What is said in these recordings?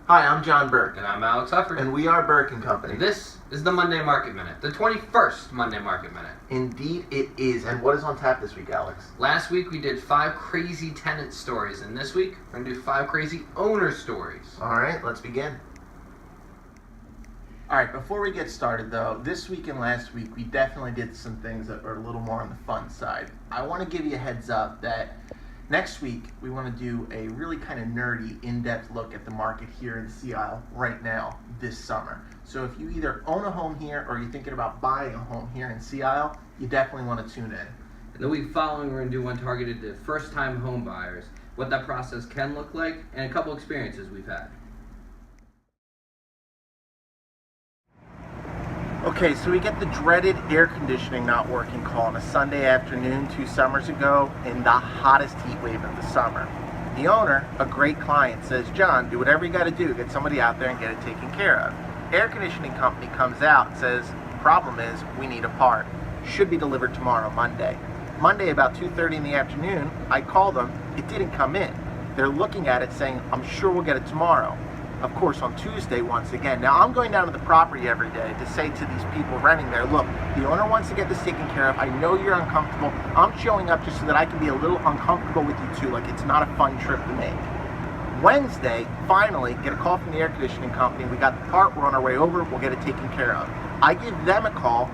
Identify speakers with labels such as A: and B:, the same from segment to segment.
A: Hi, I'm John Burke.
B: And I'm Alex Huffard.
A: And we are Burke and Company.
B: And this is the Monday Market Minute, the 21st Monday Market Minute.
A: Indeed it is. And what is on tap this week, Alex?
B: Last week we did 5 crazy tenant stories, and this week we're going to do 5 crazy owner stories.
A: All right, let's begin. All right, before we get started, though, this week and last week, we definitely did some things that were a little more on the fun side. I want to give you a heads up that next week, we want to do a really kind of nerdy, in-depth look at the market here in Sea Isle right now this summer. So if you either own a home here or you're thinking about buying a home here in Sea Isle, you definitely want to tune in.
B: And the week following, we're going to do one targeted to first-time home buyers, what that process can look like, and a couple experiences we've had.
A: Okay, so we get the dreaded air conditioning not working call on a Sunday afternoon 2 summers ago in the hottest heat wave of the summer. The owner, a great client, says, "John, do whatever you got to do. Get somebody out there and get it taken care of." Air conditioning company comes out and says, "Problem is, we need a part. Should be delivered tomorrow, Monday." Monday, about 2:30 in the afternoon, I call them. It didn't come in. They're looking at it saying, "I'm sure we'll get it tomorrow." Of course, on Tuesday, once again. Now, I'm going down to the property every day to say to these people renting there, "Look, the owner wants to get this taken care of. I know you're uncomfortable. I'm showing up just so that I can be a little uncomfortable with you too, like it's not a fun trip to make." Wednesday, finally, get a call from the air conditioning company. We got the part. We're on our way over. We'll get it taken care of. I give them a call,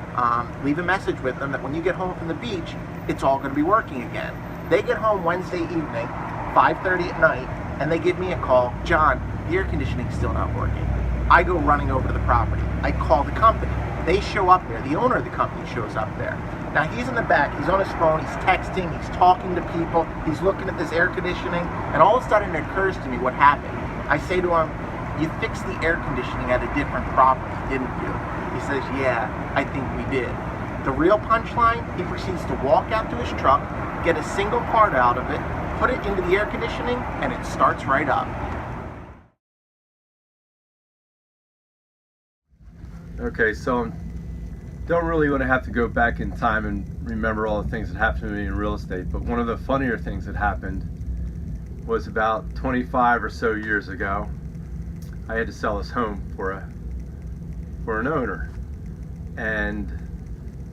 A: leave a message with them that when you get home from the beach, it's all going to be working again. They get home Wednesday evening, 5:30 at night, and they give me a call, "John, the air conditioning's still not working." I go running over to the property. I call the company. They show up there. The owner of the company shows up there. Now, he's in the back. He's on his phone. He's texting. He's talking to people. He's looking at this air conditioning. And all of a sudden, it occurs to me what happened. I say to him, "You fixed the air conditioning at a different property, didn't you?" He says, "Yeah, I think we did." The real punchline, he proceeds to walk out to his truck, get a single part out of it, put it into the air conditioning, and it starts right up.
C: Okay, so don't really want to have to go back in time and remember all the things that happened to me in real estate, but one of the funnier things that happened was about 25 or so years ago. I had to sell this home for an owner, and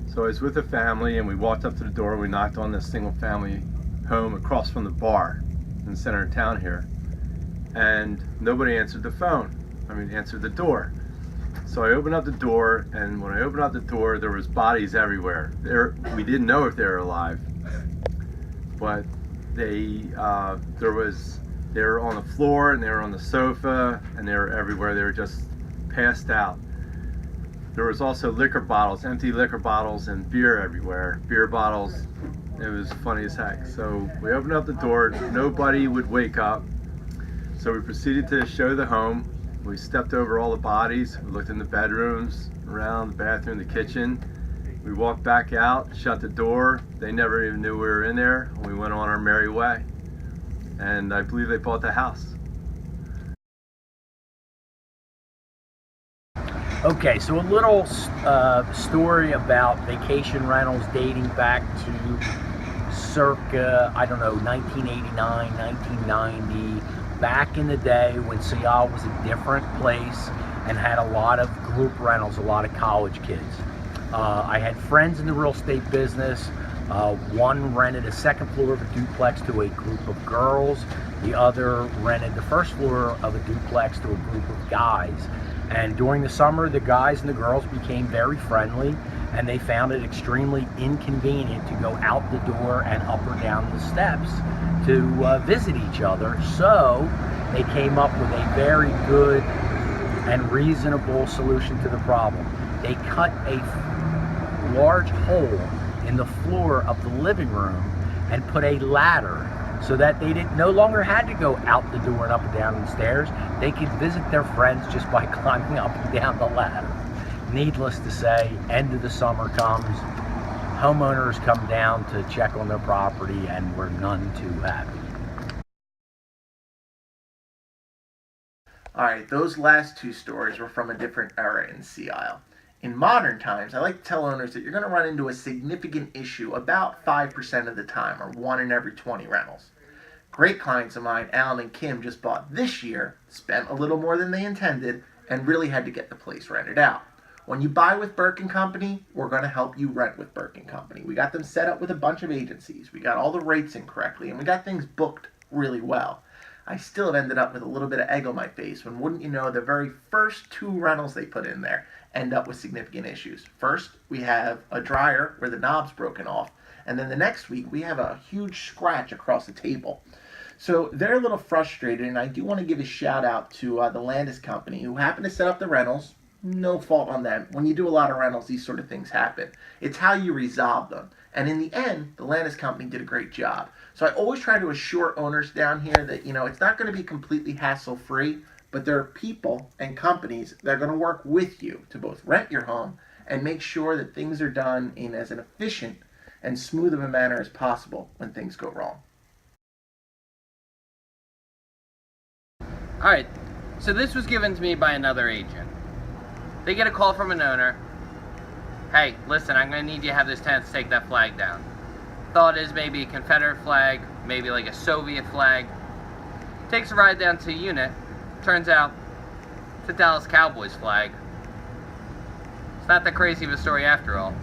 C: so I was with a family, and we walked up to the door. We knocked on this single family home across from the bar in the center of town here, and nobody answered the phone. Answered the door. So I opened up the door, and when I opened up the door, there was bodies everywhere. We didn't know if they were alive, but they were on the floor, and they were on the sofa, and they were everywhere. They were just passed out. There was also liquor bottles, empty liquor bottles, and beer everywhere. Beer bottles. It was funny as heck. So we opened up the door. Nobody would wake up. So we proceeded to show the home. We stepped over all the bodies. We looked in the bedrooms, around the bathroom, the kitchen. We walked back out, shut the door. They never even knew we were in there. We went on our merry way. And I believe they bought the house.
D: Okay, so a little story about vacation rentals dating back to circa, 1989, 1990. Back in the day when Sea Isle was a different place and had a lot of group rentals, a lot of college kids. I had friends in the real estate business. One rented a second floor of a duplex to a group of girls. The other rented the first floor of a duplex to a group of guys. And during the summer, the guys and the girls became very friendly, and they found it extremely inconvenient to go out the door and up or down the steps to visit each other. So they came up with a very good and reasonable solution to the problem. They cut a large hole in the floor of the living room and put a ladder so that they no longer had to go out the door and up and down the stairs. They could visit their friends just by climbing up and down the ladder. Needless to say, end of the summer comes, homeowners come down to check on their property, and we're none too happy.
A: All right, those last 2 stories were from a different era in Sea Isle. In modern times, I like to tell owners that you're going to run into a significant issue about 5% of the time, or 1 in every 20 rentals. Great clients of mine, Alan and Kim, just bought this year, spent a little more than they intended, and really had to get the place rented out. When you buy with Burke & Company, we're going to help you rent with Burke & Company. We got them set up with a bunch of agencies. We got all the rates in correctly, and we got things booked really well. I still have ended up with a little bit of egg on my face when, wouldn't you know, the very first 2 rentals they put in there end up with significant issues. First, we have a dryer where the knob's broken off, and then the next week we have a huge scratch across the table. So they're a little frustrated, and I do want to give a shout out to the Landis Company, who happened to set up the rentals. No fault on them. When you do a lot of rentals, these sort of things happen. It's how you resolve them. And in the end, the Landis Company did a great job. So I always try to assure owners down here that, it's not going to be completely hassle-free, but there are people and companies that are going to work with you to both rent your home and make sure that things are done in as an efficient and smooth of a manner as possible when things go wrong.
B: Alright, so this was given to me by another agent. They get a call from an owner. Hey, listen, I'm going to need you to have this tenant take that flag down. Thought is maybe a Confederate flag, maybe like a Soviet flag. Takes a ride down to a unit. Turns out, it's a Dallas Cowboys flag. It's not that crazy of a story after all.